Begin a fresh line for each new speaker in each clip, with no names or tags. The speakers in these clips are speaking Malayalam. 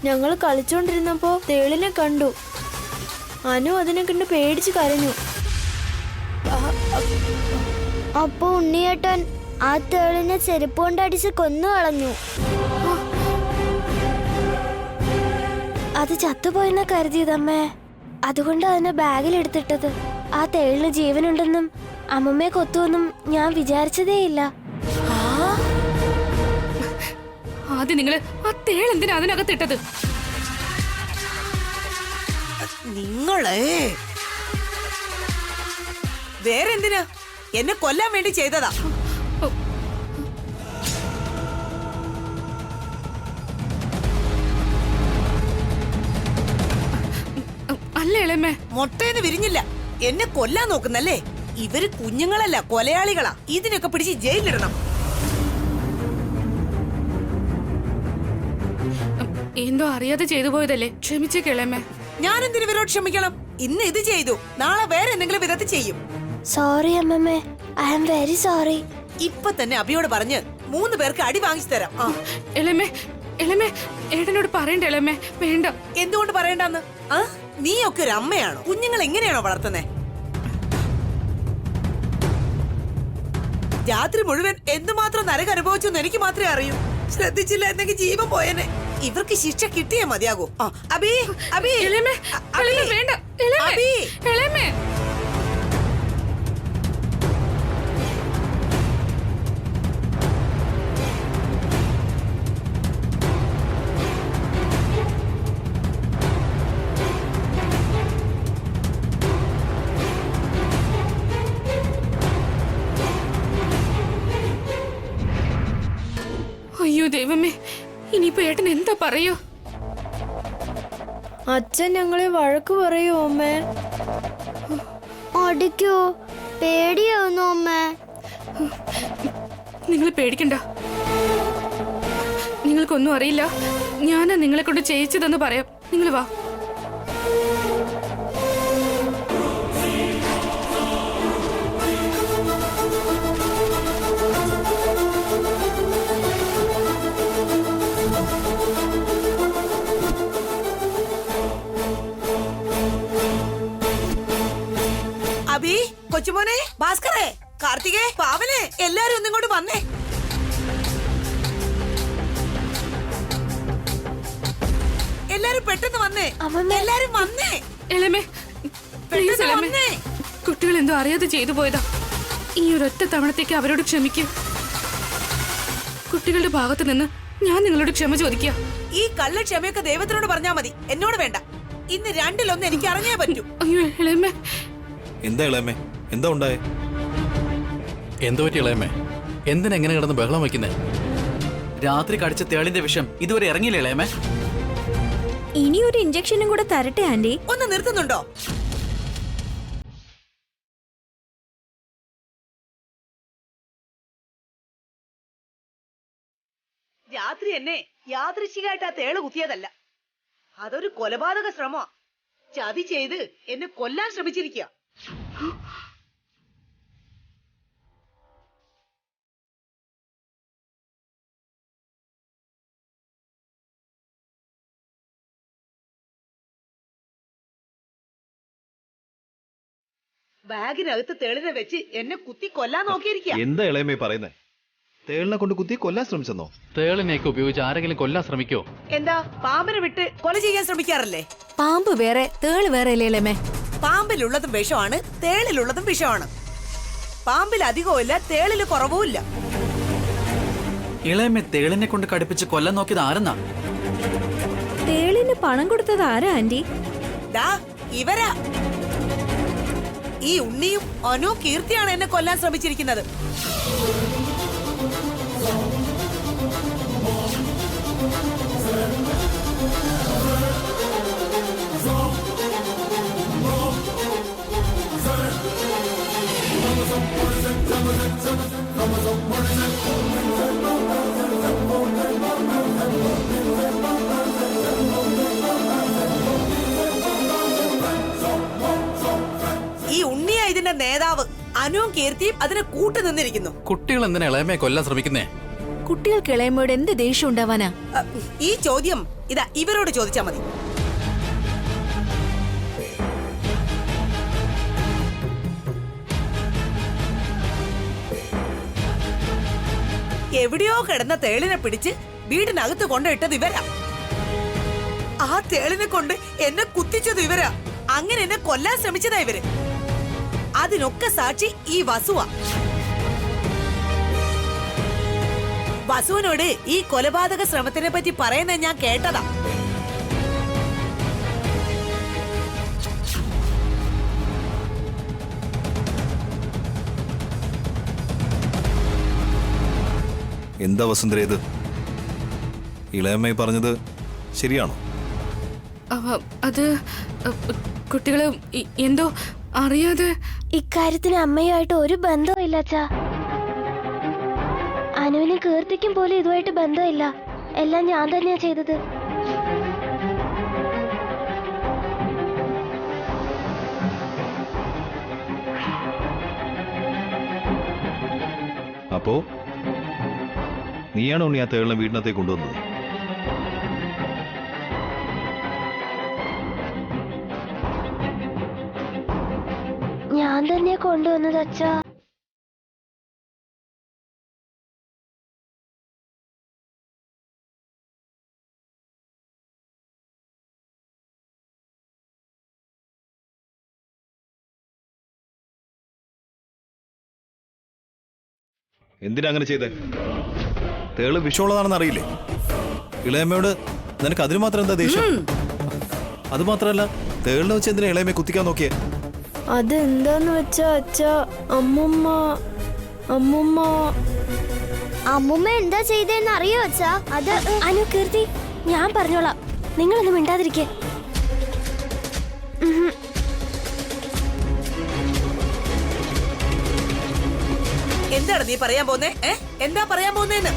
ഞങ്ങൾ കളിച്ചോണ്ടിരുന്നപ്പോ തേളിനെ കണ്ടു. അനു അതിനെ കണ്ട് പേടിച്ച് കരഞ്ഞു.
അപ്പൊ ഉണ്ണിയേട്ടൻ ആ തേളിനെ ചെരുപ്പ് കൊണ്ടടിച്ച് കൊന്നു കളഞ്ഞു.
അത് ചത്തുപോയെന്നാ കരുതിയതമ്മേ. അതുകൊണ്ട് അതിനെ ബാഗിലെടുത്തിട്ടത്. ആ തേളിന് ജീവനുണ്ടെന്നും അമ്മമ്മയെ കൊത്തുവെന്നും ഞാൻ വിചാരിച്ചതേയില്ല.
ആദ്യം നിങ്ങള് ആ തേൾ എന്തിനാ അതിനകത്തിട്ടത്?
നിങ്ങളെ വേറെന്തിനാ? എന്നെ കൊല്ലാൻ വേണ്ടി ചെയ്തതാ.
അല്ല ഇളയമ്മേ,
മുട്ടേന്ന് വിരിഞ്ഞില്ല. എന്നെ കൊല്ലാൻ നോക്കുന്നല്ലേ? ഇവര് കുഞ്ഞുങ്ങളല്ല, കൊലയാളികളാ. ഇതിനൊക്കെ പിടിച്ച് ജയിലിലിടണം.
എന്തോ അറിയാതെ ചെയ്തു പോയതല്ലേ, ക്ഷമിച്ചേക്ക് ഇളയമ്മേ.
ഞാൻ എന്തിനു ഇവരോട് ക്ഷമിക്കണം? ഇന്ന് ഇത് ചെയ്തു, നാളെ വേറെ എന്തെങ്കിലും വിധത്തിൽ ചെയ്യും.
സോറി അമ്മമ്മേ, ഐ ആം വെരി സോറി.
ഇപ്പൊ തന്നെ അബിയോട് പറഞ്ഞ് 3 പേർക്ക് അടി വാങ്ങിച്ചു തരാം.
ഇളയമ്മേ, ഇളയമ്മേ, ഏട്ടനോട് പറയണ്ട ഇളയമ്മേ, വേണ്ട.
എന്തുകൊണ്ട് പറയണ്ടെന്ന്? നീയൊക്കെ ഒരു അമ്മയാണോ? കുഞ്ഞുങ്ങൾ എങ്ങനെയാണോ വളർത്തുന്നേ? രാത്രി മുഴുവൻ എന്തുമാത്രം നരകം അനുഭവിച്ചെന്ന് എനിക്ക് മാത്രമേ അറിയൂ. ശ്രദ്ധിച്ചില്ല എന്നെങ്കിൽ ജീവൻ പോയനെ. ഇവർക്ക് ശിക്ഷ കിട്ടിയേ മതിയാകൂ. അബി, അബി,
ഇളയമ്മേ, ഇളയമ്മേ, വേണ്ട ഇളയമ്മേ, ഇളയമ്മേ. അയ്യോ ദൈവമേ, ഇനിയിപ്പോ ഏട്ടൻ എന്താ പറയോ?
അച്ഛൻ ഞങ്ങളെ വഴക്ക് പറയോ അമ്മേ?
അടിക്കോ? പേടിയാവുന്നു അമ്മേ.
നിങ്ങൾ പേടിക്കണ്ട. നിങ്ങൾക്കൊന്നും അറിയില്ല. ഞാനാ നിങ്ങളെ കൊണ്ട് ചെയ്യിച്ചതെന്ന് പറയാം. നിങ്ങൾ വാ.
അബി, കൊച്ചുമോനെ, ഭാസ്കരേ, കാർത്തികേ, പാവനെ, എല്ലാരും ഒന്നിങ്ങോട്ട് വന്നേ. എല്ലാരും പെട്ടെന്ന് വന്നേ. എല്ലാരും വന്നേ.
ഇളയമേ, പ്ലീസ് ഇളയമേ. കുട്ടികൾ എന്തോ അറിയാതെ ചെയ്തു പോയതാ. ഈ ഒരൊറ്റ തവണത്തേക്ക് അവരോട് ക്ഷമിക്കും. കുട്ടികളുടെ ഭാഗത്ത് നിന്ന് ഞാൻ നിങ്ങളോട് ക്ഷമ ചോദിക്കുക.
ഈ കള്ള ക്ഷമയൊക്കെ ദൈവത്തിനോട് പറഞ്ഞാ മതി, എന്നോട് വേണ്ട. ഇന്ന് 2-1 എനിക്ക് അറിഞ്ഞേ പറ്റൂ.
അയ്യോ ഇളയമേ.
എന്താ ഇളയമ്മേ, എന്താ ഉണ്ടായേ?
എന്തു പറ്റി ഇളയമ്മേ? എന്തിനെങ്ങനെ കിടന്ന് ബഹളം വയ്ക്കുന്നേ?
രാത്രി കടിച്ച തേളിന്റെ വിഷം ഇതുവരെ ഇറങ്ങിയില്ല ഇളയമ്മേ.
ഇനി ഒരു ഇഞ്ചക്ഷനും കൂടെ തരട്ടെ ആന്റി?
ഒന്ന് നിർത്തുന്നുണ്ടോ? രാത്രി എന്നെ യാദൃശ്ചികമായിട്ട് ആ തേള് കുത്തിയതല്ല. അതൊരു കൊലപാതക ശ്രമമാ. ചതി ചെയ്ത് എന്നെ കൊല്ലാൻ ശ്രമിച്ചിരിക്കുക. ബാഗിനകത്ത് തേളിനെ വെച്ച് എന്നെ കുത്തി കൊല്ലാൻ നോക്കിയിരിക്കുക.
എന്താ ഇളയമ്മേ പറയുന്നേ? തേളിനെ കൊണ്ട് കുത്തി കൊല്ലാൻ ശ്രമിച്ചെന്നോ?
തേളിനെയൊക്കെ ഉപയോഗിച്ച് ആരെങ്കിലും കൊല്ലാൻ ശ്രമിക്കോ?
എന്താ, പാമ്പിനെ വിട്ട് കൊല ചെയ്യാൻ ശ്രമിക്കാറല്ലേ?
പാമ്പ് വേറെ, തേള് വേറെ അല്ലേ ഇളയമേ?
പാമ്പിലുള്ളതും വിഷമാണ്, തേളിലുള്ളതും വിഷമാണ്. പാമ്പിൽ അധികവും ഇല്ല, തേളില് കുറവുമില്ല.
ഇളയമ്മ തേളിനെ കൊണ്ട് കടുപ്പിച്ച് കൊല്ലാൻ നോക്കിയത് ആരെന്നാ?
തേളിന് പണം കൊടുത്തത് ആരാ ആന്റി?
ദാ ഇവരാ. ഈ ഉണ്ണിയും അനു കീർത്തിയാണ് എന്നെ കൊല്ലാൻ ശ്രമിച്ചിരിക്കുന്നത്. ഈ ഉണ്ണിയാ ഇതിന്റെ നേതാവ്. അനുവും കീർത്തിയും അതിനെ കൂട്ടു നിന്നിരിക്കുന്നു.
കുട്ടികൾ എന്തിനാ ഇളയമ്മയെ കൊല്ലാൻ ശ്രമിക്കുന്നേ?
കുട്ടികൾക്ക് ഇളയമ്മയോട് എന്ത് ദേഷ്യം ഉണ്ടാവാനാ?
ഈ ചോദ്യം ഇതാ ഇവരോട് ചോദിച്ചാ മതി. എവിടെയോ കിടന്ന തേളിനെ പിടിച്ച് വീടിനകത്ത് കൊണ്ടിട്ടത് ഇവരാ. ആ തേളിനെ കൊണ്ട് എന്നെ കുത്തിച്ചത് ഇവരാ. അങ്ങനെ എന്നെ കൊല്ലാൻ ശ്രമിച്ചതാ ഇവര്. അതിനൊക്കെ സാക്ഷി ഈ വസുവാ. വസുവിനോട് ഈ കൊലപാതക ശ്രമത്തിനെ പറ്റി പറയുന്നത് ഞാൻ കേട്ടതാ.
എന്താ വസുന്ധര ഇത്? ഇളയമ്മ പറഞ്ഞത് ശരിയാണോ?
അത് കുട്ടികള് എന്തോ അറിയാതെ.
ഇക്കാര്യത്തിന് അമ്മയുമായിട്ട് ഒരു ബന്ധവും ഇല്ല അച്ഛാ. അനുവിനും കീർത്തിക്കും പോലും ഇതുമായിട്ട് ബന്ധമില്ല. എല്ലാം ഞാൻ തന്നെയാ ചെയ്തത്.
അപ്പോ നീയാണോ ഉണ്ണി ആ തേളിനെ വീടിനകത്തേക്ക് കൊണ്ടുവന്നത്?
ഞാൻ തന്നെയാ കൊണ്ടുവന്നത് അച്ഛാ.
എന്തിനാ അങ്ങനെ ചെയ്തേ? തേള് വിഷമുള്ളതാണെന്ന് അറിയില്ലേ? ഇളയമ്മയോട് നിനക്ക് അതിന് മാത്രം എന്താ ദേഷ്യം? അത് മാത്രല്ല, തേളിനെ വെച്ച് എന്തിനാ ഇളയമ്മയെ കുത്തിക്കാൻ നോക്കിയേ?
അതെന്താന്ന് വെച്ചാ അച്ഛാ, അമ്മുമ്മ
അമ്മുമ്മ എന്താ ചെയ്തേന്ന് അറിയോ അച്ഛാ? അത്
അനു, കീർത്തി, ഞാൻ പറഞ്ഞോളാം. നിങ്ങളൊന്നും മിണ്ടാതിരിക്കേ.
എന്താണ് നീ പറയാൻ പോന്നേ? എന്താ പറയാൻ പോന്നേന്ന്?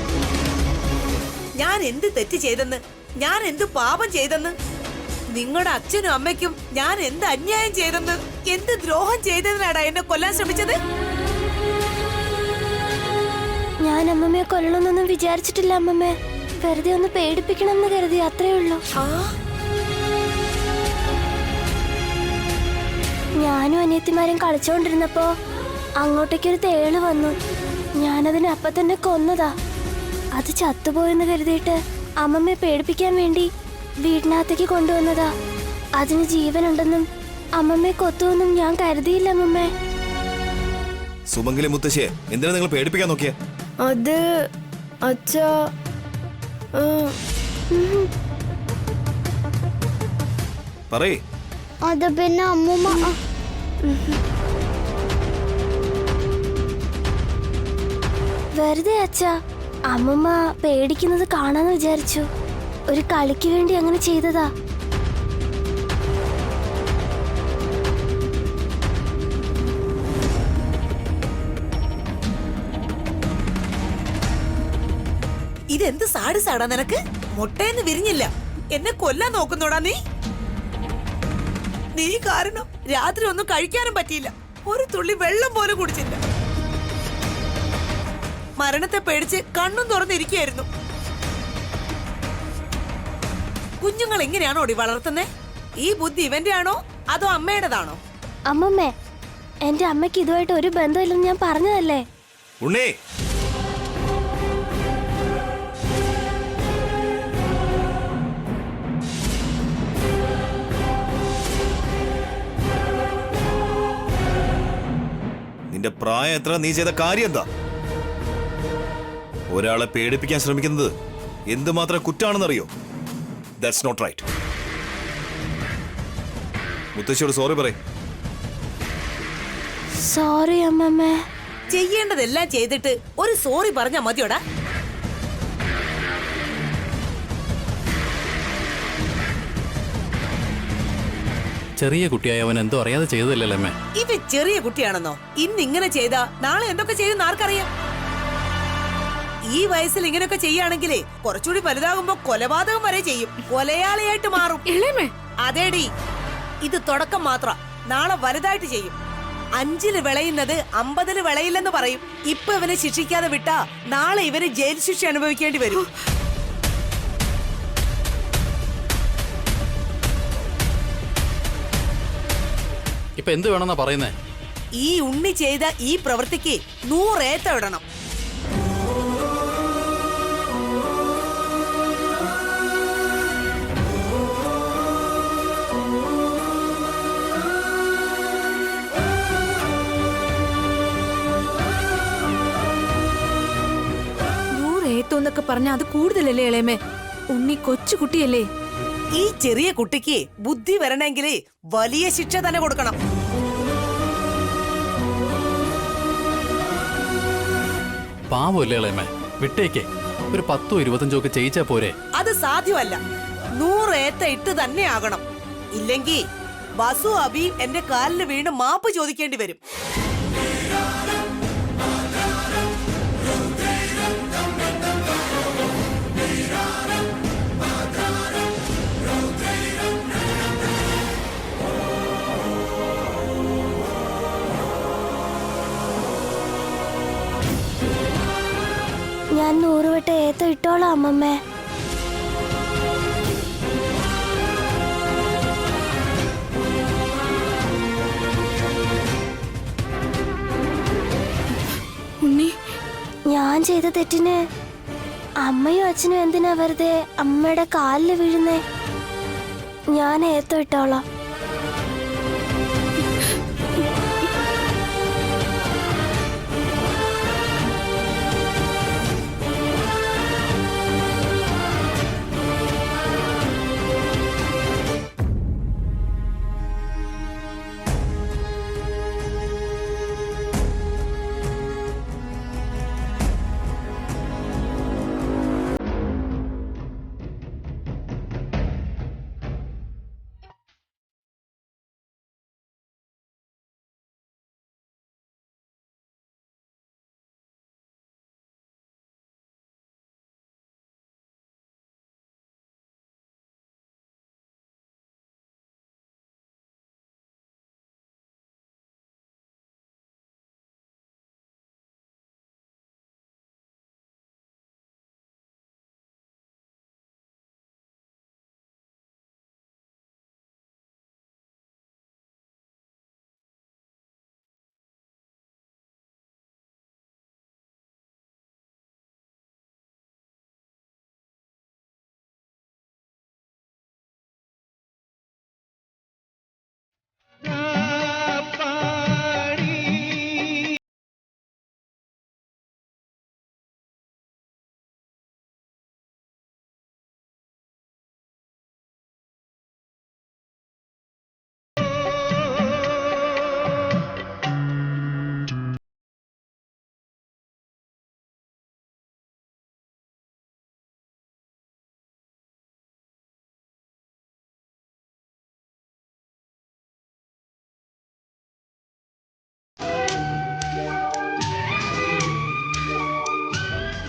ഞാൻ എന്ത് തെറ്റ് ചെയ്തെന്ന്, ഞാൻ എന്ത് പാപം ചെയ്തെന്ന്, നിങ്ങളുടെ അച്ഛനും അമ്മയ്ക്കും ഞാൻ എന്ത് അന്യായം ചെയ്തെന്ന്, എന്ത് ദ്രോഹം ചെയ്തതിനാടാ എന്നെ കൊല്ലാൻ ശ്രമിച്ചത്?
ഞാൻ അമ്മമ്മയെ കൊല്ലണമെന്നൊന്നും വിചാരിച്ചിട്ടില്ല അമ്മമ്മേ. വെറുതെ ഒന്ന് പേടിപ്പിക്കണം എന്ന് കരുതി, അത്രേ ഉള്ളൂ. ഞാനും അനിയത്തിമാരും കളിച്ചോണ്ടിരുന്നപ്പോ അങ്ങോട്ടേക്കൊരു തേള് വന്നു. ഞാനതിനെ അപ്പൊ തന്നെ കൊന്നതാ. അത് ചത്തുപോയെന്ന് കരുതിയിട്ട് അമ്മമ്മയെ പേടിപ്പിക്കാൻ വേണ്ടി വീടിനകത്തേക്ക് കൊണ്ടുവന്നതാ. അതിന് ജീവനുണ്ടെന്നും അമ്മമ്മയെ കൊത്തുവെന്നും ഞാൻ കരുതിയില്ല അമ്മമ്മേ.
സുമംഗലി മുത്തശ്ശിയെ എന്തിനാ നിങ്ങൾ പേടിപ്പിക്കാൻ നോക്കിയേ?
അത് അച്ഛാ,
പറയേ.
അത് പിന്നെ അമ്മുമ്മ
വെറുതെ അച്ഛാ, അമ്മമ്മ പേടിക്കുന്നത് കാണാന്ന് വിചാരിച്ചു. ഒരു കളിക്ക് വേണ്ടി അങ്ങനെ ചെയ്തതാ.
ഇതെന്ത് സാട് സാടാ നിനക്ക്? മുട്ടയെന്ന് വിരിഞ്ഞില്ല, എന്നെ കൊല്ലാൻ നോക്കുന്നോടാ നീ. നീ കാരണം രാത്രി ഒന്നും കഴിക്കാനും പറ്റിയില്ല, ഒരു തുള്ളി വെള്ളം പോലും കുടിച്ചില്ല. മരണത്തെ പേടിച്ച് കണ്ണും തുറന്നിരിക്കുകയായിരുന്നു. കുഞ്ഞുങ്ങൾ എങ്ങനെയാണോ വളർത്തുന്നേ? ഈ ബുദ്ധി ഇവന്റെ ആണോ അതോ അമ്മയുടേതാണോ?
അമ്മമ്മേ, എന്റെ അമ്മയ്ക്ക് ഇതുമായിട്ട് ഒരു ബന്ധമില്ലെന്ന് ഞാൻ പറഞ്ഞതല്ലേ.
ഉണ്ണി, നിന്റെ പ്രായം എത്ര? നീ ചെയ്ത കാര്യം എന്താ? ഒരാളെ പേടിപ്പിക്കാൻ ശ്രമിക്കുന്നത് എന്തുമാത്രം കുറ്റാണെന്നറിയോ? That's not right. മുത്തശ്ശിയോട് സോറി പറയ്.
സോറി അമ്മമ്മേ.
ചെയ്യേണ്ടതെല്ലാം ചെയ്തിട്ട് ഒരു സോറി പറഞ്ഞാ മതിയോടാ?
ചെറിയ കുട്ടിയായ അവൻ എന്തോ അറിയാതെ ചെയ്തതല്ലേ അമ്മേ?
ഇവ ചെറിയ കുട്ടിയാണെന്നോ? ഇന്ന് ഇങ്ങനെ ചെയ്താ നാളെ എന്തൊക്കെ ചെയ്യും ആർക്കറിയാം? ഈ വയസ്സിൽ ഇങ്ങനെയൊക്കെ ചെയ്യുകയാണെങ്കിലേ കുറച്ചുകൂടി വലുതാകുമ്പോ കൊലപാതകം വരെ ചെയ്യും, കൊലയാളിയായിട്ട് മാറും.
ഇളയമേ,
അതേടി, ഇത് തുടക്കം മാത്ര. നാളെ വലുതായിട്ട് ചെയ്യും. 5-ല് വിളയുന്നത് 50-ല് വിളയില്ലെന്ന് പറയും. ഇപ്പൊ ഇവനെ ശിക്ഷിക്കാതെ വിട്ടാ നാളെ ഇവന് ജയിൽ ശിക്ഷ അനുഭവിക്കേണ്ടി വരും.
ഇപ്പൊ എന്ത് വേണമെന്നാ പറയുന്നേ?
ഈ ഉണ്ണി ചെയ്ത ഈ പ്രവൃത്തിക്ക് 100 ഏത്ത ഇടണം.
ഏത്തോന്നൊക്കെ പറഞ്ഞ അത് കൂടുതലല്ലേ ഇളയമേ? ഉണ്ണി കൊച്ചുകുട്ടിയല്ലേ?
ഈ ചെറിയ കുട്ടിക്ക് ബുദ്ധി വരണമെങ്കിൽ വലിയ ശിക്ഷ തന്നെ കൊടുക്കണം.
പാവല്ലേ ഇളയമേ, വിട്ടേക്കേ. ഒരു 10 25 ഒക്കെ ചെയ്യിച്ചാ പോരെ?
അത് സാധ്യമല്ല. 100 ഏത്ത ഇട്ട് തന്നെ ആകണം. ഇല്ലെങ്കിൽ വസു അബി എന്റെ കാലിന് വീണ് മാപ്പ് ചോദിക്കേണ്ടി വരും.
ഞാൻ 100 വട്ടം ഏത്ത ഇട്ടോളാം അമ്മമ്മേ.
ഉണ്ണി,
ഞാൻ ചെയ്ത തെറ്റിന് അമ്മയും അച്ഛനും എന്തിനാ വെറുതെ അമ്മയുടെ കാലിൽ വീഴുന്നേ? ഞാൻ ഏത്ത ഇട്ടോളാം.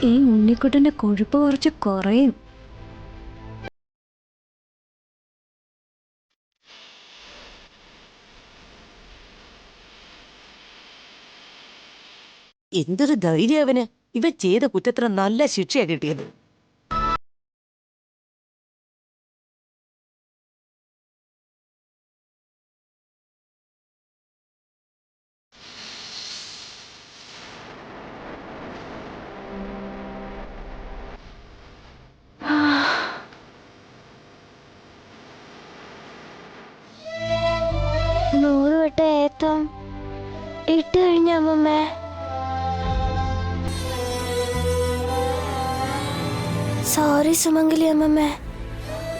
ഈ ഉണ്ണിക്കുട്ടന്റെ കൊഴുപ്പ് കുറച്ച് കുറയും.
എന്തൊരു ധൈര്യം അവന്! ഇവ ചെയ്ത കുറ്റത്തിന് നല്ല ശിക്ഷയാ കിട്ടിയത്.
ഏത്തം ഇട്ട് കഴിഞ്ഞ അമ്മമ്മേ. സോറി സുമംഗലി അമ്മമ്മേ,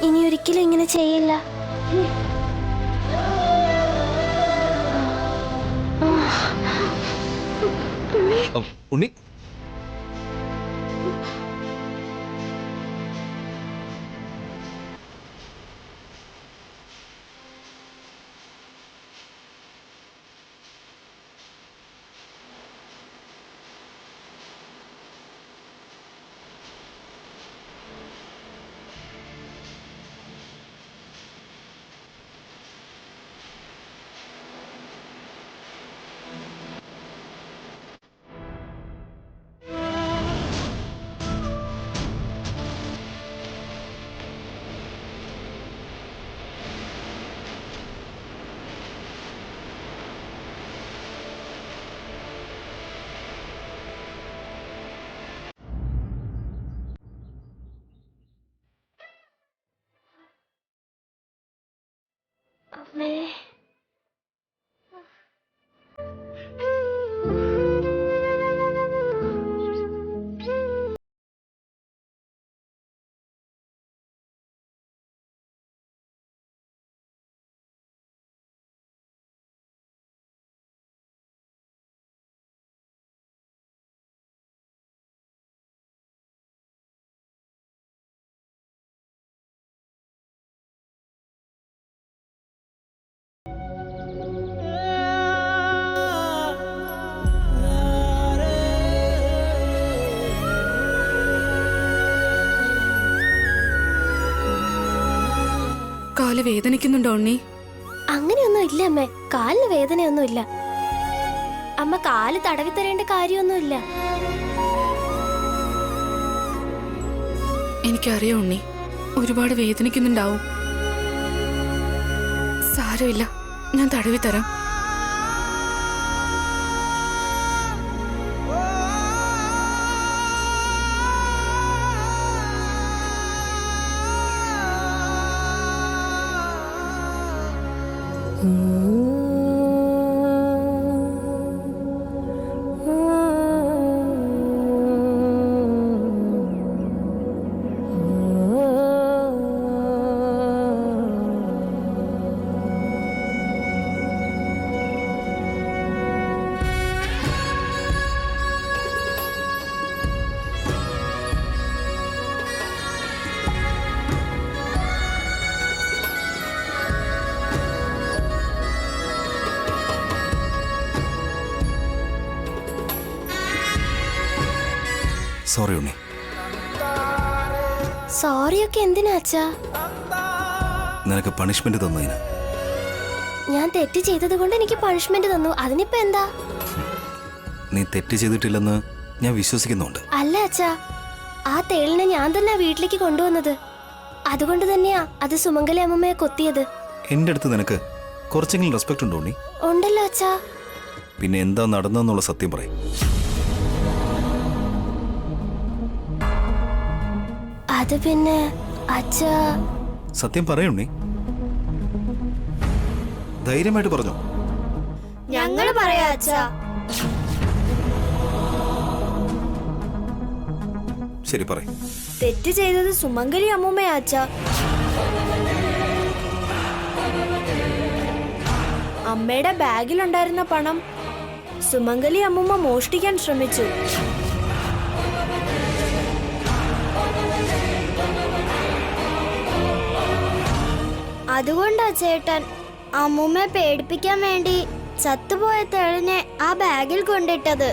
ഇനി ഒരിക്കലും ഇങ്ങനെ ചെയ്യില്ല.
ഉണ്ണി,
കാല് വേദനിക്കുന്നുണ്ടോ ഉണ്ണി?
അങ്ങനെയൊന്നും ഇല്ല അമ്മേ, കാലിന് വേദനയൊന്നും ഇല്ല. അമ്മ കാല് തടവി തരേണ്ട കാര്യമൊന്നുമില്ല.
എനിക്കറിയാം ഉണ്ണി, ഒരുപാട് വേദനിക്കുന്നുണ്ടാവും. സാരമില്ല, ഞാൻ തടവി തരാം.
സോറി ഉണ്ണി.
സോറിയൊക്കെ എന്തിനാ അച്ഛാ?
നിനക്ക് പണിഷ്മെന്റ് തന്നതിന്.
ഞാൻ തെറ്റ് ചെയ്തത് കൊണ്ട് എനിക്ക് പണിഷ്മെന്റ് തന്നു, അതിനിപ്പോ എന്താ?
നീ തെറ്റ് ചെയ്തിട്ടില്ലെന്ന് ഞാൻ വിശ്വസിക്കുന്നുണ്ട്.
അല്ല അച്ഛാ, ആ തേളിനെ ഞാൻ തന്നെ വീട്ടിലേക്ക് കൊണ്ടുവന്നത്. അതുകൊണ്ട് തന്നെയാ അത് സുമംഗലി അമ്മമ്മയെ കൊത്തിയത്.
എന്റെ അടുത്ത് നിനക്ക് കുറച്ചെങ്കിലും റെസ്പെക്ട് ഉണ്ടോ ഉണ്ണി?
ഉണ്ടല്ലോ അച്ഛാ.
പിന്നെ എന്താ നടന്നെന്നുള്ള സത്യം പറയും.
അത് പിന്നെ അച്ഛാ.
സത്യം പറയുണ്ണി, ധൈര്യമായിട്ട് പറഞ്ഞോ.
ഞങ്ങൾ പറയാ അച്ഛാ.
ശരി പറയും.
തെറ്റ് ചെയ്തത് സുമംഗലി അമ്മൂമ്മയാ അച്ഛാ. അമ്മയുടെ ബാഗിലുണ്ടായിരുന്ന പണം സുമംഗലി അമ്മൂമ്മ മോഷ്ടിക്കാൻ ശ്രമിച്ചു.
അതുകൊണ്ടാ ചേട്ടൻ അമ്മൂമ്മയെ പേടിപ്പിക്കാൻ വേണ്ടി ചത്തുപോയ തേളിനെ ആ ബാഗിൽ കൊണ്ടിട്ടത്.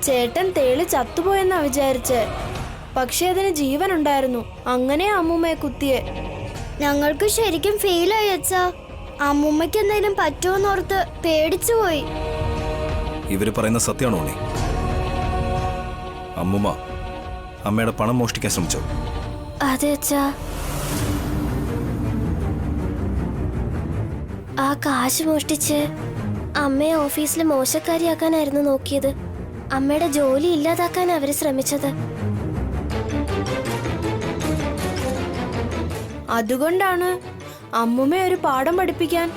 ചേട്ടൻ തേള് ചത്തുപോയെന്നാ വിചാരിച്ചേ, പക്ഷെ അതിന് ജീവൻ ഉണ്ടായിരുന്നു. അങ്ങനെ അമ്മൂമ്മയെ കുത്തിയെ.
ഞങ്ങൾക്ക് ശരിക്കും ഫീൽ ആയി അച്ഛാ. അമ്മൂമ്മയ്ക്ക് എന്തെങ്കിലും പറ്റുമോന്നോർത്ത് പേടിച്ചു പോയി.
ഇവര് പറയുന്ന സത്യമാണോ ഉണ്ണി? അമ്മുമ്മ അമ്മയുടെ പണം മോഷ്ടിക്കാൻ ശ്രമിച്ചോ?
അതെ അച്ഛാ. ആ കാശ് മോഷ്ടിച്ച് അമ്മയെ ഓഫീസിൽ മോശക്കാരിയാക്കാനായിരുന്നു നോക്കിയത്. അമ്മയുടെ ജോലി ഇല്ലാതാക്കാൻ അവര് ശ്രമിച്ചത്.
അതുകൊണ്ടാണ് അമ്മുമ്മയെ ഒരു പാഠം പഠിപ്പിക്കാൻ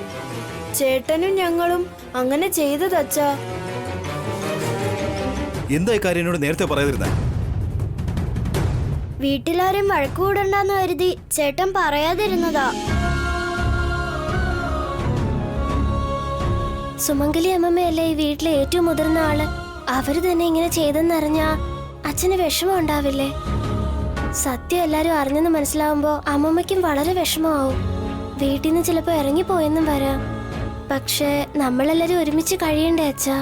ചേട്ടനും ഞങ്ങളും അങ്ങനെ ചെയ്തത് അച്ഛാ.
എന്താ ഈ കാര്യം എന്നോട് നേരത്തെ പറയാതിരുന്നേ?
വീട്ടിലാരും വഴക്കുകൂടണ്ടെന്ന് കരുതി ചേട്ടൻ പറയാതിരുന്നതാ.
സുമംഗലി അമ്മമ്മയല്ലേ ഈ വീട്ടിലെ ഏറ്റവും മുതിർന്ന ആള്. അവര് തന്നെ ഇങ്ങനെ ചെയ്തെന്നറിഞ്ഞാ അച്ഛന് വിഷമം ഉണ്ടാവില്ലേ? സത്യം എല്ലാരും അറിഞ്ഞെന്ന് മനസ്സിലാവുമ്പോ അമ്മമ്മയ്ക്കും വളരെ വിഷമമാവും. വീട്ടിൽ നിന്ന് ചിലപ്പോ ഇറങ്ങിപ്പോയെന്നും വരാം. പക്ഷെ നമ്മളെല്ലാരും ഒരുമിച്ച് കഴിയണ്ടേ അച്ഛാ?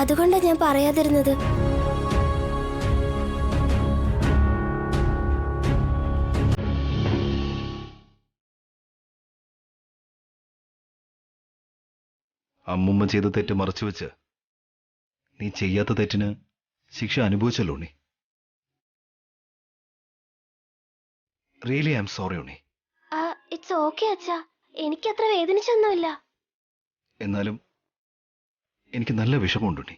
അതുകൊണ്ടാ ഞാൻ പറയാതിരുന്നത്.
അമ്മുമ്മ ചെയ്ത തെറ്റ് മറച്ചു വെച്ച് നീ ചെയ്യാത്ത തെറ്റിന് ശിക്ഷ അനുഭവിച്ചല്ലോ ഉണ്ണി. റിയലി ഐ ആം സോറി ഉണ്ണി.
ഇറ്റ്സ് ഓക്കെ അച്ഛാ, എനിക്കത്ര വേദനിച്ചൊന്നുമില്ല.
എന്നാലും എനിക്ക് നല്ല വിഷമമുണ്ട് ഉണ്ണി.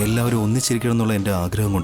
എല്ലാവരും ഒന്നിച്ചിരിക്കണം എന്നുള്ള എൻ്റെ ആഗ്രഹം കൊണ്ട്